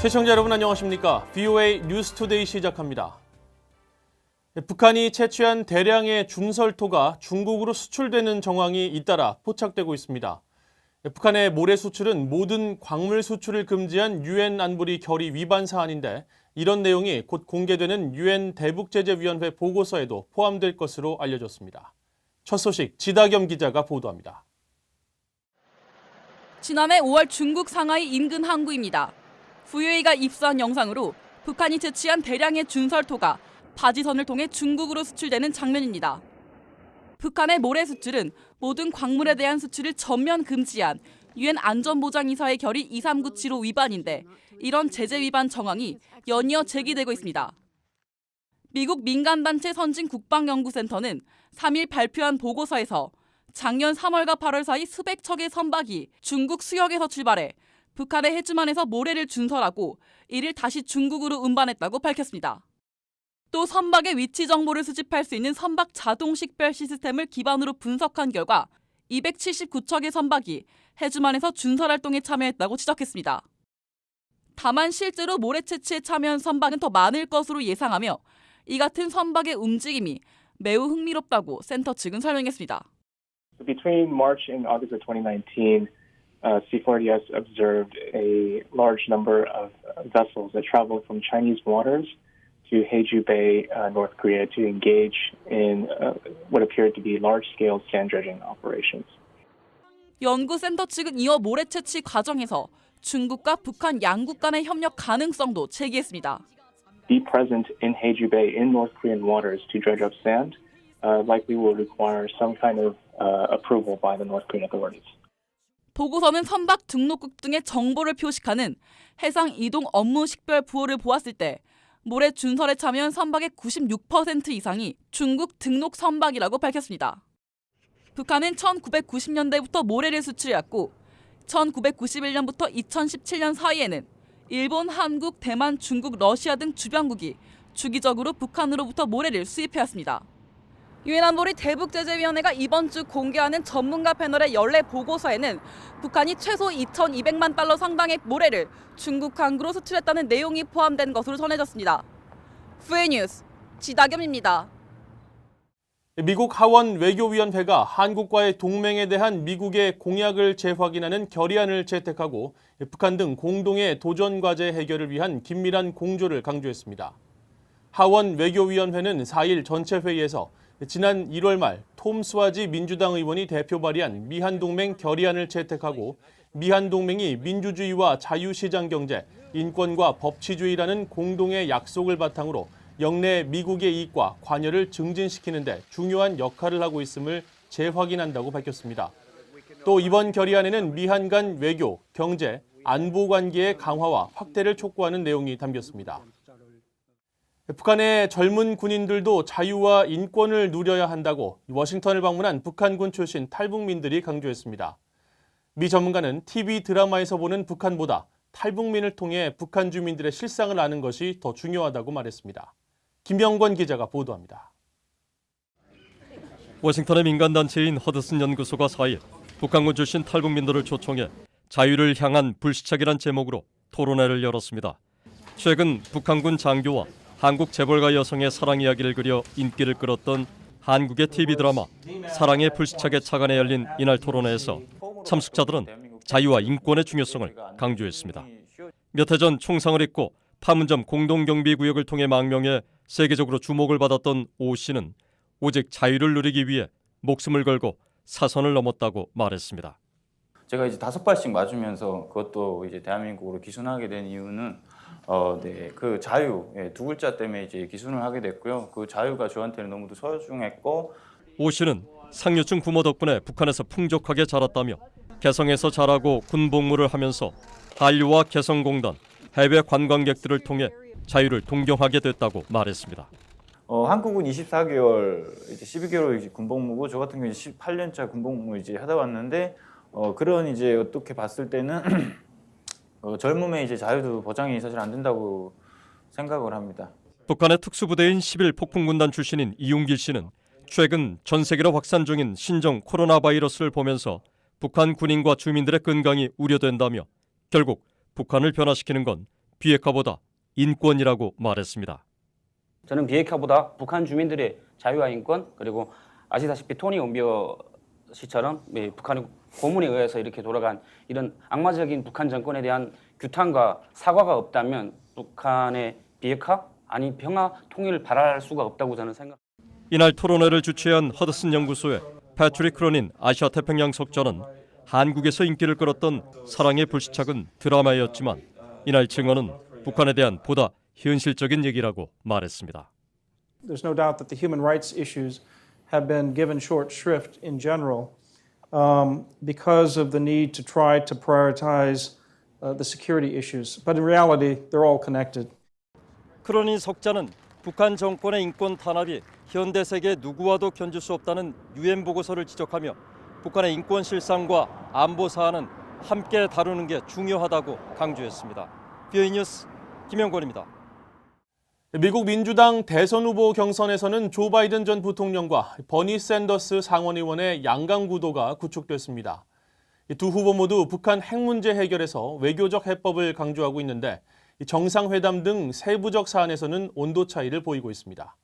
시청자 여러분 안녕하십니까? VOA 뉴스투데이 시작합니다. 북한이 채취한 대량의 중설토가 중국으로 수출되는 정황이 잇따라 포착되고 있습니다. 북한의 모래 수출은 모든 광물 수출을 금지한 유엔 안보리 결의 위반 사안인데 이런 내용이 곧 공개되는 유엔 대북제재위원회 보고서에도 포함될 것으로 알려졌습니다. 첫 소식 지다겸 기자가 보도합니다. 지난해 5월 중국 상하이 인근 항구입니다. VOA가 입수한 영상으로 북한이 채취한 대량의 준설토가 바지선을 통해 중국으로 수출되는 장면입니다. 북한의 모래 수출은 모든 광물에 대한 수출을 전면 금지한 유엔 안전보장이사의 결의 2397호 위반인데 이런 제재 위반 정황이 연이어 제기되고 있습니다. 미국 민간단체 선진국방연구센터는 3일 발표한 보고서에서 작년 3월과 8월 사이 수백 척의 선박이 중국 수역에서 출발해 북한의 해주만에서 모래를 준설하고 이를 다시 중국으로 운반했다고 밝혔습니다. 또 선박의 위치 정보를 수집할 수 있는 선박 자동 식별 시스템을 기반으로 분석한 결과 279척의 선박이 해주만에서 준설 활동에 참여했다고 지적했습니다. 다만 실제로 모래 채취에 참여한 선박은 더 많을 것으로 예상하며 이 같은 선박의 움직임이 매우 흥미롭다고 센터 측은 설명했습니다. Between March and August of 2019, C4DS observed a large number of vessels that traveled from Chinese waters to Haeju Bay, North Korea, to engage in what appeared to be large-scale sand dredging operations. 연구센터 측은 이어 모래 채취 과정에서 중국과 북한 양국 간의 협력 가능성도 제기했습니다. Be present in Haeju Bay in North Korean waters to dredge up sand likely will require some kind of approval by the North Korean authorities. 보고서는 선박 등록국 등의 정보를 표식하는 해상 이동 업무 식별 부호를 보았을 때 모래 준설에 참여한 선박의 96% 이상이 중국 등록 선박이라고 밝혔습니다. 북한은 1990년대부터 모래를 수출해왔고 1991년부터 2017년 사이에는 일본, 한국, 대만, 중국, 러시아 등 주변국이 주기적으로 북한으로부터 모래를 수입해왔습니다. 유엔 안보리 대북제재위원회가 이번 주 공개하는 전문가 패널의 연례 보고서에는 북한이 최소 2,200만 달러 상당의 모래를 중국 항구로 수출했다는 내용이 포함된 것으로 전해졌습니다. VOA 뉴스 지다겸입니다. 미국 하원 외교위원회가 한국과의 동맹에 대한 미국의 공약을 재확인하는 결의안을 채택하고 북한 등 공동의 도전 과제 해결을 위한 긴밀한 공조를 강조했습니다. 하원 외교위원회는 4일 전체 회의에서 지난 1월 말 톰 스와지 민주당 의원이 대표 발의한 미한동맹 결의안을 채택하고 미한동맹이 민주주의와 자유시장 경제, 인권과 법치주의라는 공동의 약속을 바탕으로 영내 미국의 이익과 관여를 증진시키는 데 중요한 역할을 하고 있음을 재확인한다고 밝혔습니다. 또 이번 결의안에는 미한 간 외교, 경제, 안보 관계의 강화와 확대를 촉구하는 내용이 담겼습니다. 북한의 젊은 군인들도 자유와 인권을 누려야 한다고 워싱턴을 방문한 북한군 출신 탈북민들이 강조했습니다. 미 전문가는 TV 드라마에서 보는 북한보다 탈북민을 통해 북한 주민들의 실상을 아는 것이 더 중요하다고 말했습니다. 김영권 기자가 보도합니다. 워싱턴의 민간단체인 허드슨 연구소가 4일 북한군 출신 탈북민들을 초청해 자유를 향한 불시착이란 제목으로 토론회를 열었습니다. 최근 북한군 장교와 한국 재벌가 여성의 사랑 이야기를 그려 인기를 끌었던 한국의 TV 드라마 사랑의 불시착의 차관에 열린 이날 토론회에서 참석자들은 자유와 인권의 중요성을 강조했습니다. 몇 해 전 총상을 입고 판문점 공동경비구역을 통해 망명해 세계적으로 주목을 받았던 오 씨는 오직 자유를 누리기 위해 목숨을 걸고 사선을 넘었다고 말했습니다. 제가 이제 5발씩 맞으면서 그것도 이제 대한민국으로 기순하게 된 이유는 그 자유 두 글자 때문에 이제 기순을 하게 됐고요. 그 자유가 저한테는 너무도 소중했고 오 씨는 상류층 부모 덕분에 북한에서 풍족하게 자랐다며 개성에서 자라고 군복무를 하면서 한류와 개성공단, 해외 관광객들을 통해 자유를 동경하게 됐다고 말했습니다. 한국은 24개월, 이제 12개월 이제 군복무고 저 같은 경우는 18년차 군복무 이제 하다 왔는데 그런 이제 어떻게 봤을 때는 젊음의 이제 자유도 보장이 사실 안 된다고 생각을 합니다. 북한의 특수부대인 11 폭풍군단 출신인 이용길 씨는 최근 전 세계로 확산 중인 신종 코로나 바이러스를 보면서 북한 군인과 주민들의 건강이 우려된다며 결국 북한을 변화시키는 건 비핵화보다 인권이라고 말했습니다. 저는 비핵화보다 북한 주민들의 자유와 인권, 그리고 아시다시피 토니 원비어 씨처럼 북한의 고문에 의해서 이렇게 돌아간 이런 악마적인 북한 정권에 대한 규탄과 사과가 없다면 북한의 비핵화 아니 평화 통일을 바랄 수가 없다고 저는 생각합니다. 이날 토론회를 주최한 허드슨 연구소의 패트릭 크로닌 아시아 태평양 석좌는 한국에서 인기를 끌었던 사랑의 불시착은 드라마였지만 이날 증언은 북한에 대한 보다 현실적인 얘기라고 말했습니다. There's no doubt that the human rights issues have been given short shrift in general because of the need to try to prioritize the security issues. But in reality, they're all connected. 크로닌 석자는 북한 정권의 인권 탄압이 현대 세계 누구와도 견딜 수 없다는 유엔 보고서를 지적하며 북한의 인권 실상과 안보 사안은 함께 다루는 게 중요하다고 강조했습니다. BOE 뉴스 김영권입니다. 미국 민주당 대선 후보 경선에서는 조 바이든 전 부통령과 버니 샌더스 상원의원의 양강 구도가 구축됐습니다. 두 후보 모두 북한 핵 문제 해결에서 외교적 해법을 강조하고 있는데 정상회담 등 세부적 사안에서는 온도 차이를 보이고 있습니다.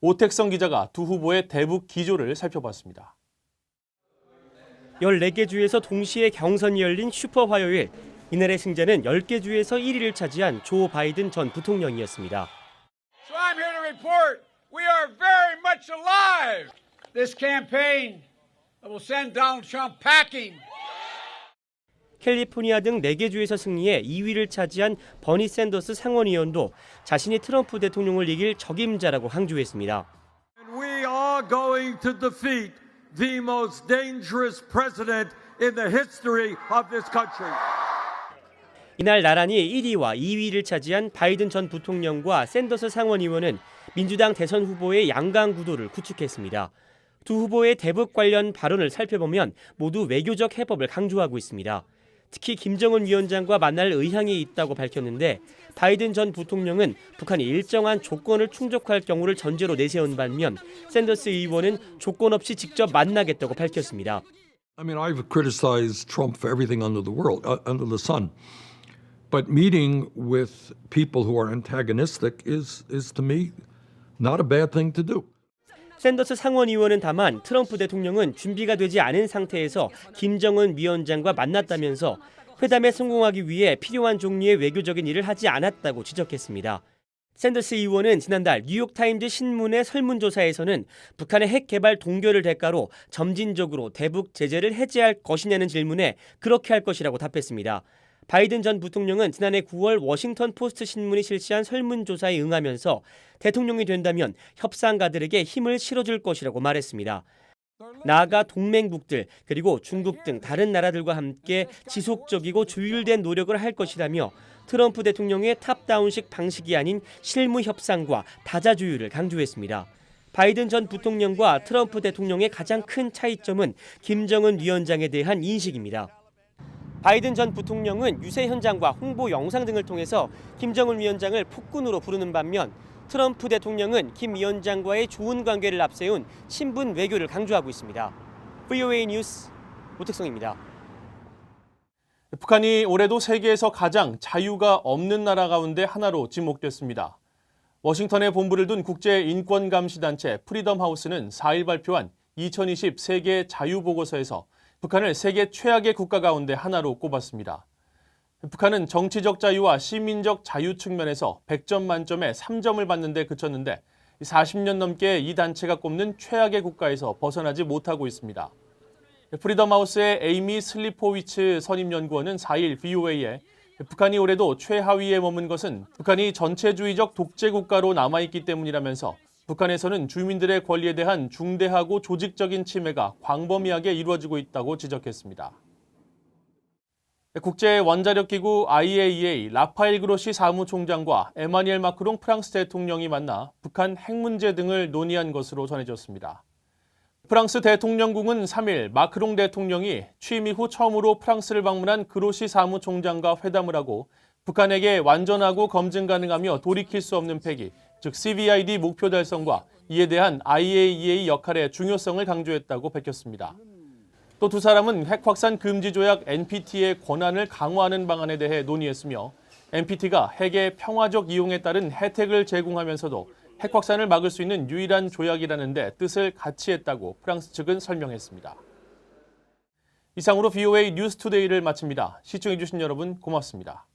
오택성 기자가 두 후보의 대북 기조를 살펴봤습니다. 14개 주에서 동시에 경선이 열린 슈퍼 화요일. 이날의 승자는 10개 주에서 1위를 차지한 조 바이든 전 부통령이었습니다. So I'm here to report we are very much alive. This campaign will send Donald Trump packing. 캘리포니아 등 4개 주에서 승리해 2위를 차지한 버니 샌더스 상원의원도 자신이 트럼프 대통령을 이길 적임자라고 강조했습니다. And we are going to defeat the most dangerous president in the history of this country. 이날 나란히 1위와 2위를 차지한 바이든 전 부통령과 샌더스 상원의원은 민주당 대선 후보의 양강 구도를 구축했습니다. 두 후보의 대북 관련 발언을 살펴보면 모두 외교적 해법을 강조하고 있습니다. 특히 김정은 위원장과 만날 의향이 있다고 밝혔는데 바이든 전 부통령은 북한이 일정한 조건을 충족할 경우를 전제로 내세운 반면 샌더스 의원은 조건 없이 직접 만나겠다고 밝혔습니다. I mean, I've criticized Trump for everything under the world, under the sun. But meeting with people who are antagonistic is to me not a bad thing to do. 샌더스 상원의원은 다만 트럼프 대통령은 준비가 되지 않은 상태에서 김정은 위원장과 만났다면서 회담에 성공하기 위해 필요한 종류의 외교적인 일을 하지 않았다고 지적했습니다. 샌더스 의원은 지난달 뉴욕타임즈 신문의 설문조사에서는 북한의 핵 개발 동결을 대가로 점진적으로 대북 제재를 해제할 것이냐는 질문에 그렇게 할 것이라고 답했습니다. 바이든 전 부통령은 지난해 9월 워싱턴 포스트 신문이 실시한 설문조사에 응하면서 대통령이 된다면 협상가들에게 힘을 실어줄 것이라고 말했습니다. 나아가 동맹국들 그리고 중국 등 다른 나라들과 함께 지속적이고 조율된 노력을 할 것이라며 트럼프 대통령의 탑다운식 방식이 아닌 실무 협상과 다자조율을 강조했습니다. 바이든 전 부통령과 트럼프 대통령의 가장 큰 차이점은 김정은 위원장에 대한 인식입니다. 바이든 전 부통령은 유세 현장과 홍보 영상 등을 통해서 김정은 위원장을 폭군으로 부르는 반면 트럼프 대통령은 김 위원장과의 좋은 관계를 앞세운 친분 외교를 강조하고 있습니다. VOA 뉴스 오택성입니다. 북한이 올해도 세계에서 가장 자유가 없는 나라 가운데 하나로 지목됐습니다. 워싱턴에 본부를 둔 국제인권감시단체 프리덤 하우스는 4일 발표한 2020 세계 자유보고서에서 북한을 세계 최악의 국가 가운데 하나로 꼽았습니다. 북한은 정치적 자유와 시민적 자유 측면에서 100점 만점에 3점을 받는 데 그쳤는데 40년 넘게 이 단체가 꼽는 최악의 국가에서 벗어나지 못하고 있습니다. 프리덤 하우스의 에이미 슬리포위츠 선임연구원은 4일 VOA에 북한이 올해도 최하위에 머문 것은 북한이 전체주의적 독재국가로 남아있기 때문이라면서 북한에서는 주민들의 권리에 대한 중대하고 조직적인 침해가 광범위하게 이루어지고 있다고 지적했습니다. 국제원자력기구 IAEA 라파엘 그로시 사무총장과 에마니엘 마크롱 프랑스 대통령이 만나 북한 핵 문제 등을 논의한 것으로 전해졌습니다. 프랑스 대통령궁은 3일 마크롱 대통령이 취임 이후 처음으로 프랑스를 방문한 그로시 사무총장과 회담을 하고 북한에게 완전하고 검증 가능하며 돌이킬 수 없는 폐기, 즉 CVID 목표 달성과 이에 대한 IAEA 역할의 중요성을 강조했다고 밝혔습니다. 또 두 사람은 핵 확산 금지 조약 NPT의 권한을 강화하는 방안에 대해 논의했으며 NPT가 핵의 평화적 이용에 따른 혜택을 제공하면서도 핵 확산을 막을 수 있는 유일한 조약이라는 데 뜻을 같이 했다고 프랑스 측은 설명했습니다. 이상으로 VOA 뉴스투데이를 마칩니다. 시청해주신 여러분 고맙습니다.